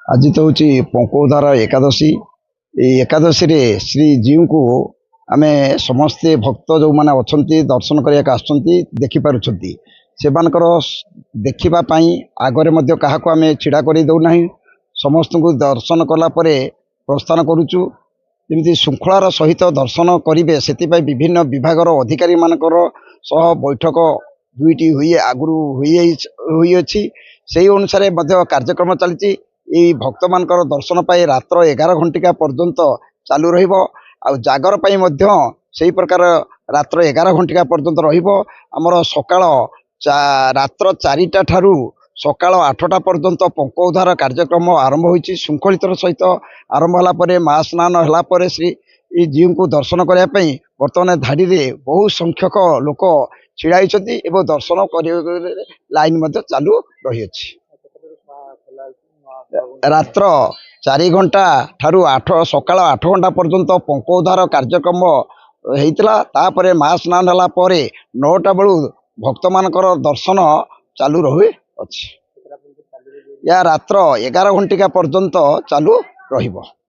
आज तो हूँ पंकोधार एकादशी। एकादशी रे श्रीजीव को आम समस्ते भक्त जो मैंने अच्छा दर्शन करने आखिपार से देखापी आगरे क्या आम छिड़ा कर दौना समस्त को दर्शन कलापर प्रस्थान करुचु जमी श्रृंखलार सहित दर्शन करेंगे से विभिन्न विभाग अधिकारी मानकर सह बैठक दुईटी हुई आगु हुई से अनुसार कार्यक्रम चली भक्त मान दर्शन पाई रात्र 11 घंटिका पर्यंत चालू रगर से प्रकार रात्र 11 घंटिका पर्यंत रमर सकाळ रात्र 4टा ठारू सकाळ 8टा पर्यंत पंक उद्धार कार्यक्रम आरंभ होती श्रृंखलितर सहित आरंभ होगापर महास्नान होगापर श्री जीव को दर्शन करने बर्तमान धाड़ी में बहु संख्यक लोक छिड़ा दर्शन कर लाइन चालू रही रात्र 4 घंटा ठारू 8 सकाळ 8 घंटा पर्यंत पंक उद्धार कार्यक्रम होता महास्नान होगापर 9टा बेलू भक्त मानकर दर्शन चालू रही या रात्र 11 घंटिका पर्यंत चालू रहिबो।